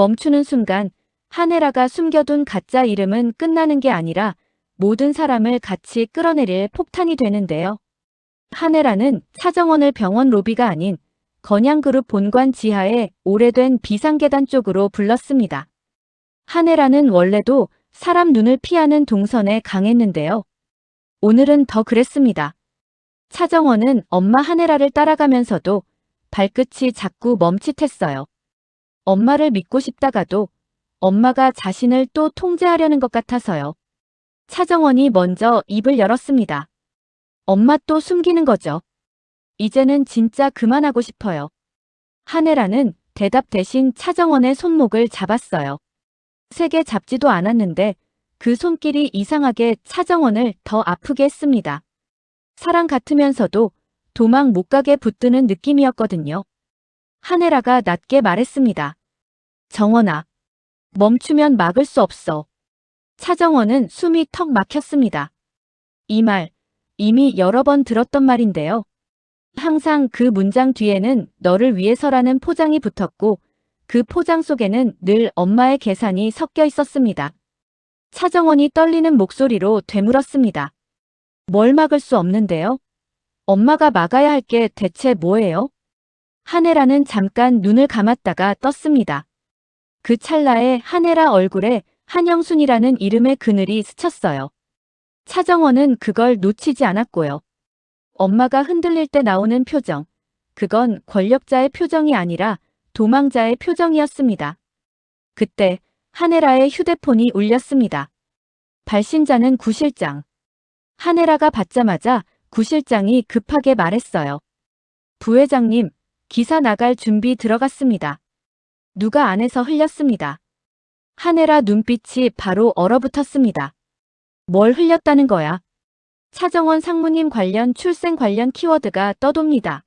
멈추는 순간 하네라가 숨겨둔 가짜 이름은 끝나는 게 아니라 모든 사람을 같이 끌어내릴 폭탄이 되는데요. 하네라는 차정원을 병원 로비가 아닌 건양그룹 본관 지하의 오래된 비상계단 쪽으로 불렀습니다. 하네라는 원래도 사람 눈을 피하는 동선에 강했는데요. 오늘은 더 그랬습니다. 차정원은 엄마 하네라를 따라가면서도 발끝이 자꾸 멈칫했어요. 엄마를 믿고 싶다가도 엄마가 자신을 또 통제하려는 것 같아서요. 차정원이 먼저 입을 열었습니다. 엄마 또 숨기는 거죠. 이제는 진짜 그만하고 싶어요. 하네라는 대답 대신 차정원의 손목을 잡았어요. 세게 잡지도 않았는데 그 손길이 이상하게 차정원을 더 아프게 했습니다. 사랑 같으면서도 도망 못 가게 붙드는 느낌이었거든요. 하네라가 낮게 말했습니다. 정원아, 멈추면 막을 수 없어. 차정원은 숨이 턱 막혔습니다. 이 말, 이미 여러 번 들었던 말인데요. 항상 그 문장 뒤에는 너를 위해서라는 포장이 붙었고 그 포장 속에는 늘 엄마의 계산이 섞여 있었습니다. 차정원이 떨리는 목소리로 되물었습니다. 뭘 막을 수 없는데요? 엄마가 막아야 할 게 대체 뭐예요? 하네라는 잠깐 눈을 감았다가 떴습니다. 그 찰나에 하네라 얼굴에 한영순이라는 이름의 그늘이 스쳤어요. 차정원은 그걸 놓치지 않았고요. 엄마가 흔들릴 때 나오는 표정, 그건 권력자의 표정이 아니라 도망자의 표정이었습니다. 그때 하네라의 휴대폰이 울렸습니다. 발신자는 구실장. 하네라가 받자마자 구실장이 급하게 말했어요. 부회장님, 기사 나갈 준비 들어갔습니다. 누가 안에서 흘렸습니다. 하네라 눈빛이 바로 얼어붙었습니다. 뭘 흘렸다는 거야? 차정원 상무님 관련 출생 관련 키워드가 떠돕니다.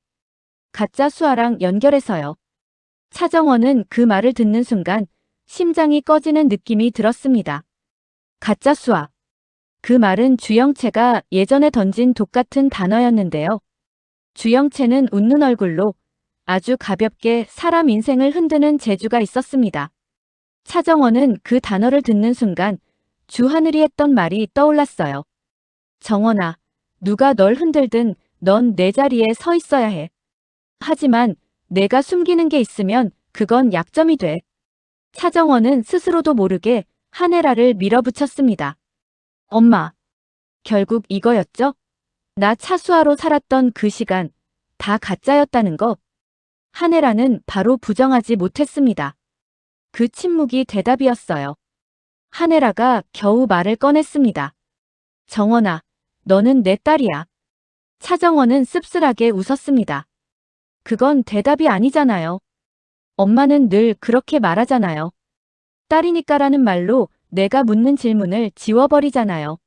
가짜 수아랑 연결해서요. 차정원은 그 말을 듣는 순간 심장이 꺼지는 느낌이 들었습니다. 가짜 수아. 그 말은 주영채가 예전에 던진 독 같은 단어였는데요. 주영채는 웃는 얼굴로 아주 가볍게 사람 인생을 흔드는 재주가 있었습니다. 차정원은 그 단어를 듣는 순간 주하늘이 했던 말이 떠올랐어요. 정원아, 누가 널 흔들든 넌 내 자리에 서 있어야 해. 하지만 내가 숨기는 게 있으면 그건 약점이 돼. 차정원은 스스로도 모르게 하네라를 밀어붙였습니다. 엄마, 결국 이거였죠? 나 차수하로 살았던 그 시간 다 가짜였다는 거. 하네라는 바로 부정하지 못했습니다. 그 침묵이 대답이었어요. 하네라가 겨우 말을 꺼냈습니다. 정원아, 너는 내 딸이야. 차정원은 씁쓸하게 웃었습니다. 그건 대답이 아니잖아요. 엄마는 늘 그렇게 말하잖아요. 딸이니까라는 말로 내가 묻는 질문을 지워버리잖아요.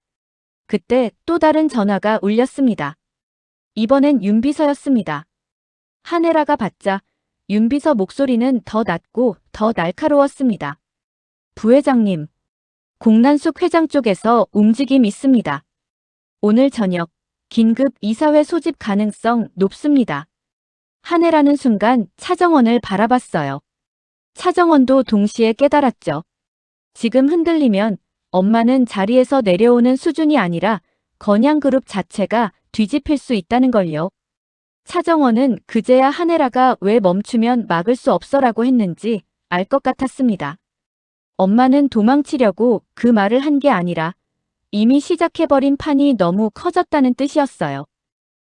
그때 또 다른 전화가 울렸습니다. 이번엔 윤비서였습니다. 하네라가 받자 윤비서 목소리는 더 낮고 더 날카로웠습니다. 부회장님, 공란숙 회장 쪽에서 움직임 있습니다. 오늘 저녁 긴급 이사회 소집 가능성 높습니다. 하네라는 순간 차정원을 바라봤어요. 차정원도 동시에 깨달았죠. 지금 흔들리면 엄마는 자리에서 내려오는 수준이 아니라 건양그룹 자체가 뒤집힐 수 있다는 걸요. 차정원은 그제야 하네라가 왜 멈추면 막을 수 없어라고 했는지 알 것 같았습니다. 엄마는 도망치려고 그 말을 한 게 아니라 이미 시작해버린 판이 너무 커졌다는 뜻이었어요.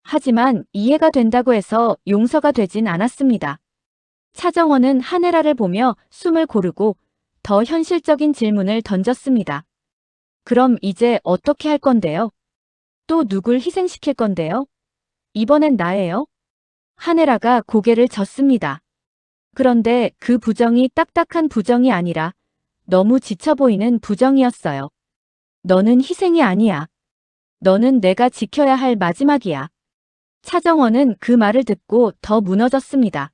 하지만 이해가 된다고 해서 용서가 되진 않았습니다. 차정원은 하네라를 보며 숨을 고르고 더 현실적인 질문을 던졌습니다. 그럼 이제 어떻게 할 건데요? 또 누굴 희생시킬 건데요? 이번엔 나예요? 하네라가 고개를 젓습니다. 그런데 그 부정이 딱딱한 부정이 아니라 너무 지쳐 보이는 부정이었어요. 너는 희생이 아니야. 너는 내가 지켜야 할 마지막이야. 차정원은 그 말을 듣고 더 무너졌습니다.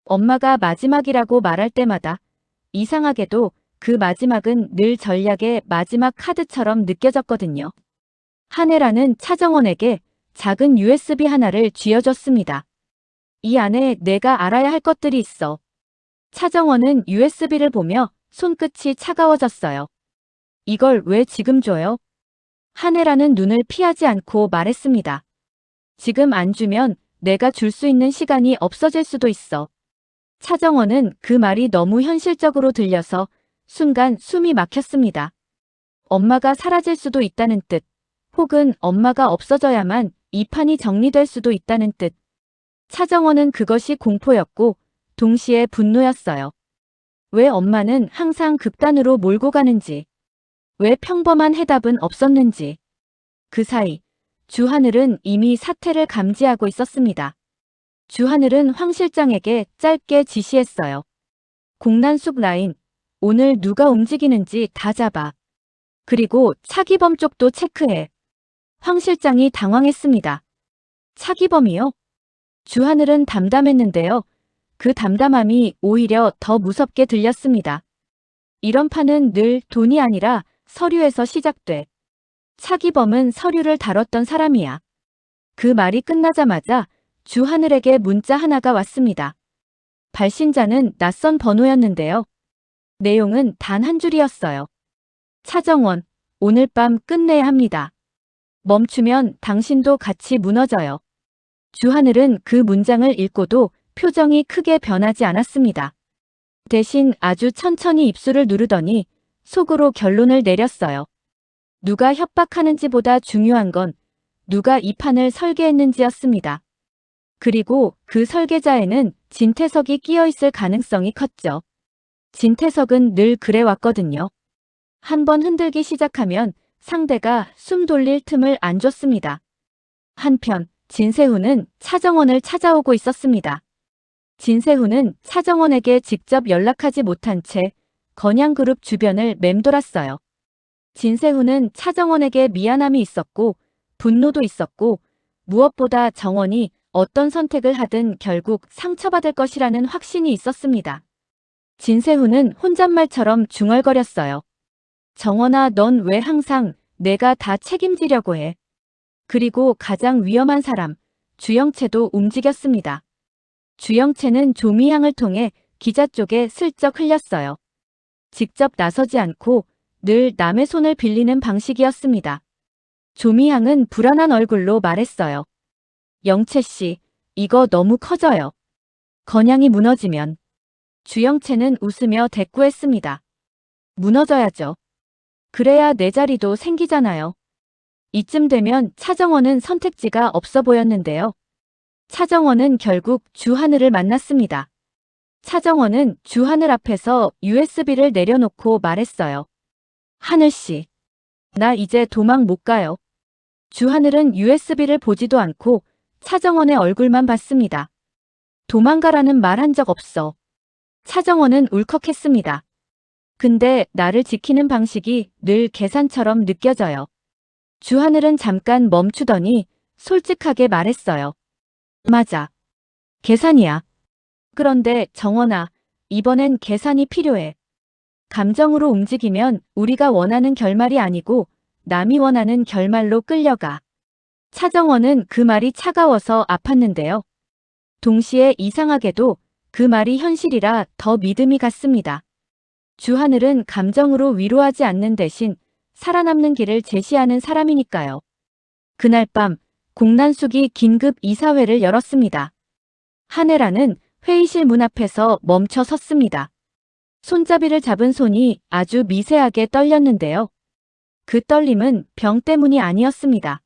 엄마가 마지막이라고 말할 때마다 이상하게도 그 마지막은 늘 전략의 마지막 카드처럼 느껴졌거든요. 하네라는 차정원에게 작은 USB 하나를 쥐어줬습니다. 이 안에 내가 알아야 할 것들이 있어. 차정원은 USB를 보며 손끝이 차가워졌어요. 이걸 왜 지금 줘요? 한혜라는 눈을 피하지 않고 말했습니다. 지금 안 주면 내가 줄 수 있는 시간이 없어질 수도 있어. 차정원은 그 말이 너무 현실적으로 들려서 순간 숨이 막혔습니다. 엄마가 사라질 수도 있다는 뜻, 혹은 엄마가 없어져야만 이 판이 정리될 수도 있다는 뜻. 차정원은 그것이 공포였고 동시에 분노였어요. 왜 엄마는 항상 극단으로 몰고 가는지, 왜 평범한 해답은 없었는지. 그 사이 주하늘은 이미 사태를 감지하고 있었습니다. 주하늘은 황 실장에게 짧게 지시했어요. 공난숙 라인, 오늘 누가 움직이는지 다 잡아. 그리고 차기범 쪽도 체크해. 황 실장이 당황했습니다. 차기범이요? 주하늘은 담담했는데요. 그 담담함이 오히려 더 무섭게 들렸습니다. 이런 판은 늘 돈이 아니라 서류에서 시작돼. 차기범은 서류를 다뤘던 사람이야. 그 말이 끝나자마자 주하늘에게 문자 하나가 왔습니다. 발신자는 낯선 번호였는데요. 내용은 단 한 줄이었어요. 차정원, 오늘 밤 끝내야 합니다. 멈추면 당신도 같이 무너져요. 주하늘은 그 문장을 읽고도 표정이 크게 변하지 않았습니다. 대신 아주 천천히 입술을 누르더니 속으로 결론을 내렸어요. 누가 협박하는지보다 중요한 건 누가 이 판을 설계했는지였습니다. 그리고 그 설계자에는 진태석이 끼어 있을 가능성이 컸죠. 진태석은 늘 그래왔거든요. 한번 흔들기 시작하면 상대가 숨 돌릴 틈을 안 줬습니다. 한편 진세훈은 차정원을 찾아오고 있었습니다. 진세훈은 차정원에게 직접 연락하지 못한 채 건양그룹 주변을 맴돌았어요. 진세훈은 차정원에게 미안함이 있었고 분노도 있었고 무엇보다 정원이 어떤 선택을 하든 결국 상처받을 것이라는 확신이 있었습니다. 진세훈은 혼잣말처럼 중얼거렸어요. 정원아, 넌 왜 항상 내가 다 책임지려고 해. 그리고 가장 위험한 사람, 주영채도 움직였습니다. 주영채는 조미향을 통해 기자 쪽에 슬쩍 흘렸어요. 직접 나서지 않고 늘 남의 손을 빌리는 방식이었습니다. 조미향은 불안한 얼굴로 말했어요. 영채 씨, 이거 너무 커져요. 건양이 무너지면. 주영채는 웃으며 대꾸했습니다. 무너져야죠. 그래야 내 자리도 생기잖아요. 이쯤 되면 차정원은 선택지가 없어 보였는데요. 차정원은 결국 주하늘을 만났습니다. 차정원은 주하늘 앞에서 USB를 내려놓고 말했어요. 하늘 씨, 나 이제 도망 못 가요. 주하늘은 USB를 보지도 않고 차정원의 얼굴만 봤습니다. 도망가라는 말 한 적 없어. 차정원은 울컥했습니다. 근데 나를 지키는 방식이 늘 계산처럼 느껴져요. 주하늘은 잠깐 멈추더니 솔직하게 말했어요. 맞아. 계산이야. 그런데 정원아, 이번엔 계산이 필요해. 감정으로 움직이면 우리가 원하는 결말이 아니고 남이 원하는 결말로 끌려가. 차정원은 그 말이 차가워서 아팠는데요. 동시에 이상하게도 그 말이 현실이라 더 믿음이 갔습니다. 주하늘은 감정으로 위로하지 않는 대신 살아남는 길을 제시하는 사람이니까요. 그날 밤 공난숙이 긴급 이사회를 열었습니다. 한혜라는 회의실 문 앞에서 멈춰 섰습니다. 손잡이를 잡은 손이 아주 미세하게 떨렸는데요. 그 떨림은 병 때문이 아니었습니다.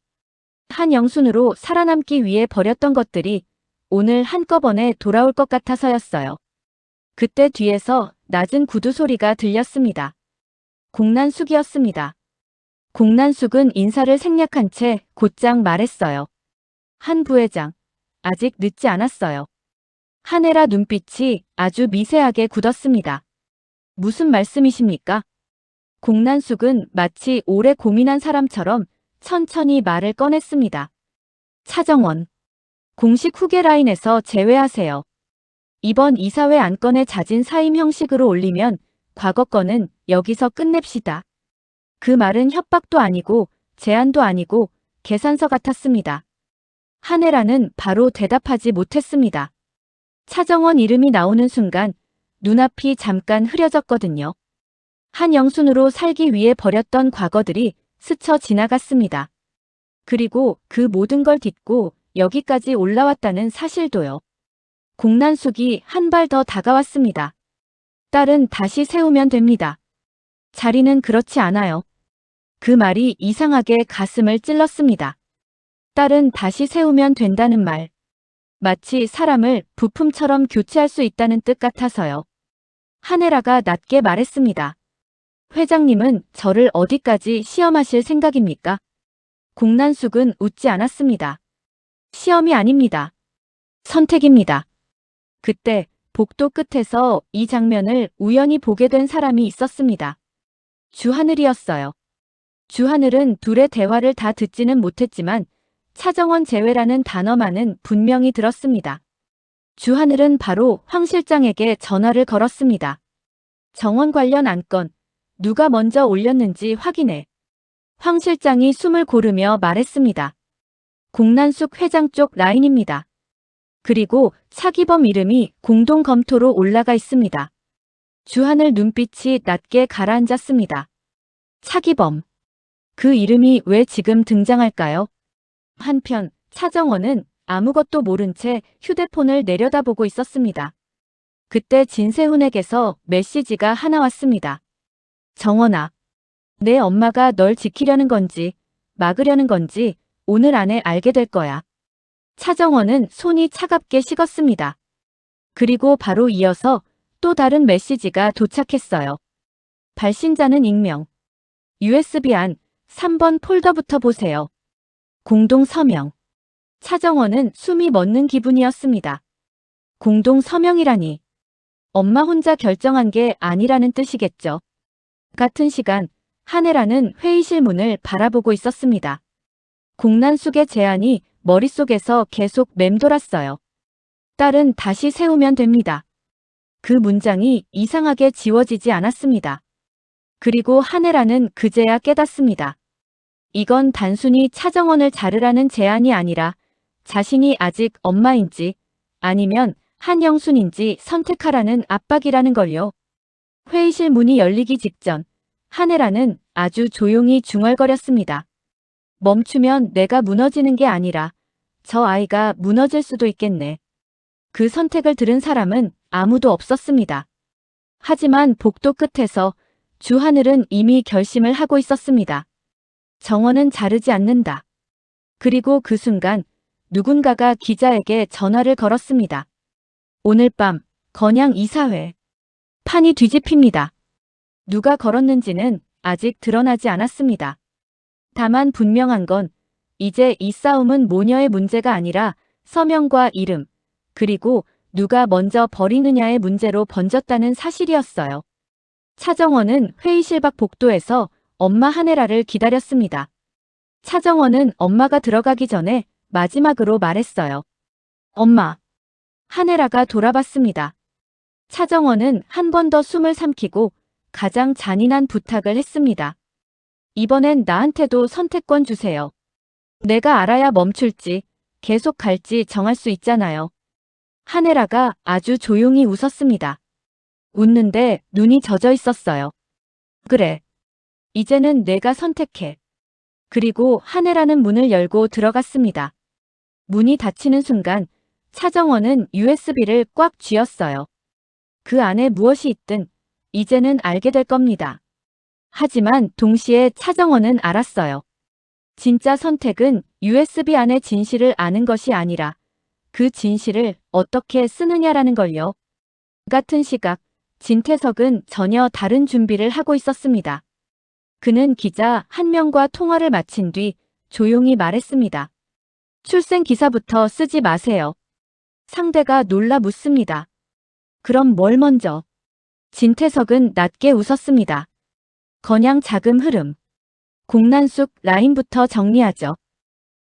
한영순으로 살아남기 위해 버렸던 것들이 오늘 한꺼번에 돌아올 것 같아서였어요. 그때 뒤에서 낮은 구두 소리가 들렸습니다. 공난숙이었습니다. 공난숙은 인사를 생략한 채 곧장 말했어요. 한 부회장, 아직 늦지 않았어요. 한혜라 눈빛이 아주 미세하게 굳었습니다. 무슨 말씀이십니까? 공난숙은 마치 오래 고민한 사람처럼 천천히 말을 꺼냈습니다. 차정원, 공식 후계 라인에서 제외하세요. 이번 이사회 안건의 자진 사임 형식으로 올리면 과거 건은 여기서 끝냅시다. 그 말은 협박도 아니고 제안도 아니고 계산서 같았습니다. 한혜라는 바로 대답하지 못했습니다. 차정원 이름이 나오는 순간 눈앞이 잠깐 흐려졌거든요. 한영순으로 살기 위해 버렸던 과거들이 스쳐 지나갔습니다. 그리고 그 모든 걸 딛고 여기까지 올라왔다는 사실도요. 공난숙이 한 발 더 다가왔습니다. 딸은 다시 세우면 됩니다. 자리는 그렇지 않아요. 그 말이 이상하게 가슴을 찔렀습니다. 딸은 다시 세우면 된다는 말. 마치 사람을 부품처럼 교체할 수 있다는 뜻 같아서요. 한혜라가 낮게 말했습니다. 회장님은 저를 어디까지 시험하실 생각입니까? 공난숙은 웃지 않았습니다. 시험이 아닙니다. 선택입니다. 그때 복도 끝에서 이 장면을 우연히 보게 된 사람이 있었습니다. 주하늘이었어요. 주하늘은 둘의 대화를 다 듣지는 못했지만 차정원 제외라는 단어만은 분명히 들었습니다. 주하늘은 바로 황 실장에게 전화를 걸었습니다. 정원 관련 안건 누가 먼저 올렸는지 확인해. 황 실장이 숨을 고르며 말했습니다. 공난숙 회장 쪽 라인입니다. 그리고 차기범 이름이 공동 검토로 올라가 있습니다. 주하늘 눈빛이 낮게 가라앉았습니다. 차기범. 그 이름이 왜 지금 등장할까요? 한편 차정원은 아무것도 모른 채 휴대폰을 내려다보고 있었습니다. 그때 진세훈에게서 메시지가 하나 왔습니다. 정원아, 내 엄마가 널 지키려는 건지 막으려는 건지 오늘 안에 알게 될 거야. 차정원은 손이 차갑게 식었습니다. 그리고 바로 이어서 또 다른 메시지가 도착했어요. 발신자는 익명. USB 안 3번 폴더부터 보세요. 공동 서명. 차정원은 숨이 멎는 기분이었습니다. 공동 서명이라니. 엄마 혼자 결정한 게 아니라는 뜻이겠죠. 같은 시간 한혜라는 회의실 문을 바라보고 있었습니다. 공난숙의 제안이 머릿속에서 계속 맴돌았어요. 딸은 다시 세우면 됩니다. 그 문장이 이상하게 지워지지 않았습니다. 그리고 한혜라는 그제야 깨닫습니다. 이건 단순히 차정원을 자르라는 제안이 아니라 자신이 아직 엄마인지 아니면 한영순인지 선택하라는 압박이라는 걸요. 회의실 문이 열리기 직전 한혜라는 아주 조용히 중얼거렸습니다. 멈추면 내가 무너지는 게 아니라 저 아이가 무너질 수도 있겠네. 그 선택을 들은 사람은 아무도 없었습니다. 하지만 복도 끝에서 주하늘은 이미 결심을 하고 있었습니다. 정원은 자르지 않는다. 그리고 그 순간 누군가가 기자에게 전화를 걸었습니다. 오늘 밤 건양 이사회. 판이 뒤집힙니다. 누가 걸었는지는 아직 드러나지 않았습니다. 다만 분명한 건 이제 이 싸움은 모녀의 문제가 아니라 서명과 이름, 그리고 누가 먼저 버리느냐의 문제로 번졌다는 사실이었어요. 차정원은 회의실 밖 복도에서 엄마 한혜라를 기다렸습니다. 차정원은 엄마가 들어가기 전에 마지막으로 말했어요. 엄마. 한혜라가 돌아봤습니다. 차정원은 한 번 더 숨을 삼키고 가장 잔인한 부탁을 했습니다. 이번엔 나한테도 선택권 주세요. 내가 알아야 멈출지 계속 갈지 정할 수 있잖아요. 한혜라가 아주 조용히 웃었습니다. 웃는데 눈이 젖어 있었어요. 그래. 이제는 내가 선택해. 그리고 한혜라는 문을 열고 들어갔습니다. 문이 닫히는 순간 차정원은 USB를 꽉 쥐었어요. 그 안에 무엇이 있든 이제는 알게 될 겁니다. 하지만 동시에 차정원은 알았어요. 진짜 선택은 USB 안의 진실을 아는 것이 아니라 그 진실을 어떻게 쓰느냐라는 걸요. 같은 시각 진태석은 전혀 다른 준비를 하고 있었습니다. 그는 기자 한 명과 통화를 마친 뒤 조용히 말했습니다. 출생 기사부터 쓰지 마세요. 상대가 놀라 묻습니다. 그럼 뭘 먼저? 진태석은 낮게 웃었습니다. 건양 자금 흐름. 공난숙 라인부터 정리하죠.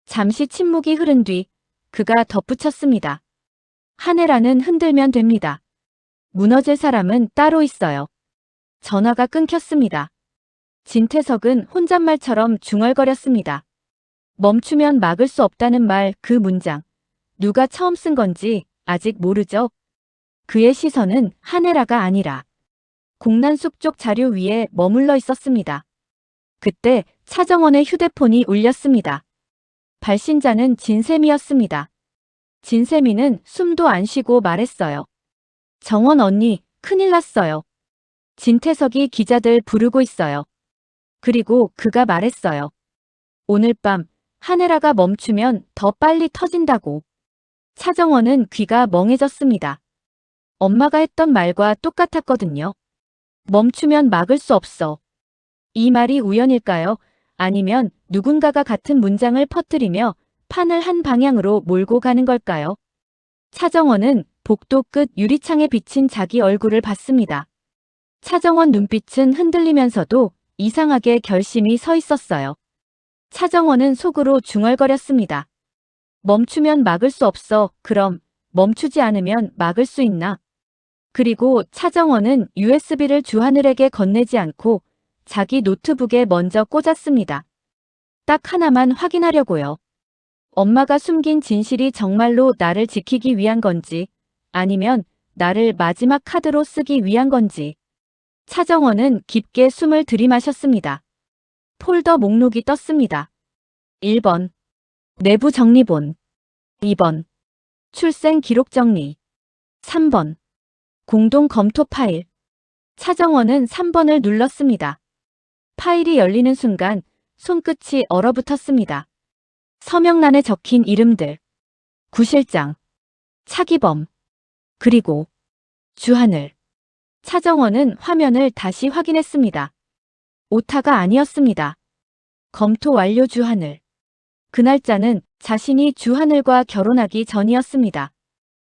잠시 침묵이 흐른 뒤 그가 덧붙였습니다. 한혜라는 흔들면 됩니다. 무너질 사람은 따로 있어요. 전화가 끊겼습니다. 진태석은 혼잣말처럼 중얼거렸습니다. 멈추면 막을 수 없다는 말 그 문장. 누가 처음 쓴 건지 아직 모르죠? 그의 시선은 한혜라가 아니라 공란숙 쪽 자료 위에 머물러 있었습니다. 그때 차정원의 휴대폰이 울렸습니다. 발신자는 진세미였습니다. 진세미는 숨도 안 쉬고 말했어요. 정원 언니, 큰일 났어요. 진태석이 기자들 부르고 있어요. 그리고 그가 말했어요. 오늘 밤 한혜라가 멈추면 더 빨리 터진다고. 차정원은 귀가 멍해졌습니다. 엄마가 했던 말과 똑같았거든요. 멈추면 막을 수 없어. 이 말이 우연일까요? 아니면 누군가가 같은 문장을 퍼뜨리며 판을 한 방향으로 몰고 가는 걸까요? 차정원은 복도 끝 유리창에 비친 자기 얼굴을 봤습니다. 차정원 눈빛은 흔들리면서도 이상하게 결심이 서 있었어요. 차정원은 속으로 중얼거렸습니다. 멈추면 막을 수 없어. 그럼 멈추지 않으면 막을 수 있나? 그리고 차정원은 USB를 주하늘에게 건네지 않고 자기 노트북에 먼저 꽂았습니다. 딱 하나만 확인하려고요. 엄마가 숨긴 진실이 정말로 나를 지키기 위한 건지 아니면 나를 마지막 카드로 쓰기 위한 건지. 차정원은 깊게 숨을 들이마셨습니다. 폴더 목록이 떴습니다. 1번 내부 정리본, 2번 출생 기록 정리, 3번 공동 검토 파일. 차정원은 3번을 눌렀습니다. 파일이 열리는 순간 손끝이 얼어붙었습니다. 서명란에 적힌 이름들, 구실장, 차기범, 그리고 주하늘. 차정원은 화면을 다시 확인했습니다. 오타가 아니었습니다. 검토 완료 주하늘. 그 날짜는 자신이 주하늘과 결혼하기 전이었습니다.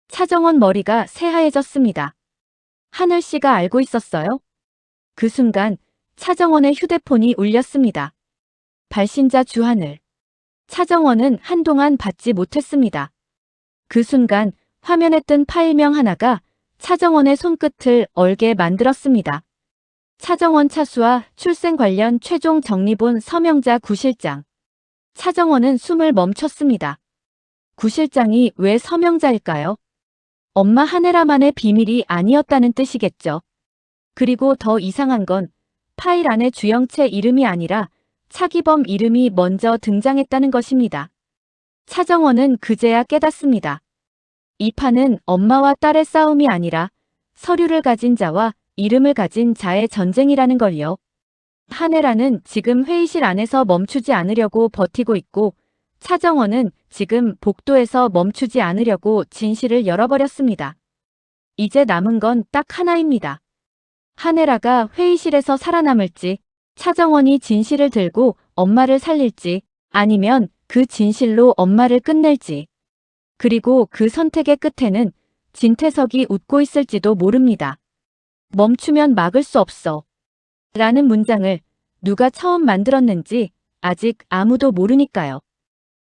차정원 머리가 새하얘졌습니다. 하늘 씨가 알고 있었어요? 그 순간 차정원의 휴대폰이 울렸습니다. 발신자 주하늘. 차정원은 한동안 받지 못했습니다. 그 순간 화면에 뜬 파일명 하나가 차정원의 손끝을 얼게 만들었습니다. 차정원 차수와 출생 관련 최종 정리본 서명자 구실장. 차정원은 숨을 멈췄습니다. 구실장이 왜 서명자일까요? 엄마 한혜라만의 비밀이 아니었다는 뜻이겠죠. 그리고 더 이상한 건 파일 안에 주영채 이름이 아니라 차기범 이름이 먼저 등장했다는 것입니다. 차정원은 그제야 깨닫습니다. 이 판은 엄마와 딸의 싸움이 아니라 서류를 가진 자와 이름을 가진 자의 전쟁이라는 걸요. 한혜라는 지금 회의실 안에서 멈추지 않으려고 버티고 있고 차정원은 지금 복도에서 멈추지 않으려고 진실을 열어버렸습니다. 이제 남은 건 딱 하나입니다. 한혜라가 회의실에서 살아남을지, 차정원이 진실을 들고 엄마를 살릴지, 아니면 그 진실로 엄마를 끝낼지. 그리고 그 선택의 끝에는 진태석이 웃고 있을지도 모릅니다. 멈추면 막을 수 없어. 라는 문장을 누가 처음 만들었는지 아직 아무도 모르니까요.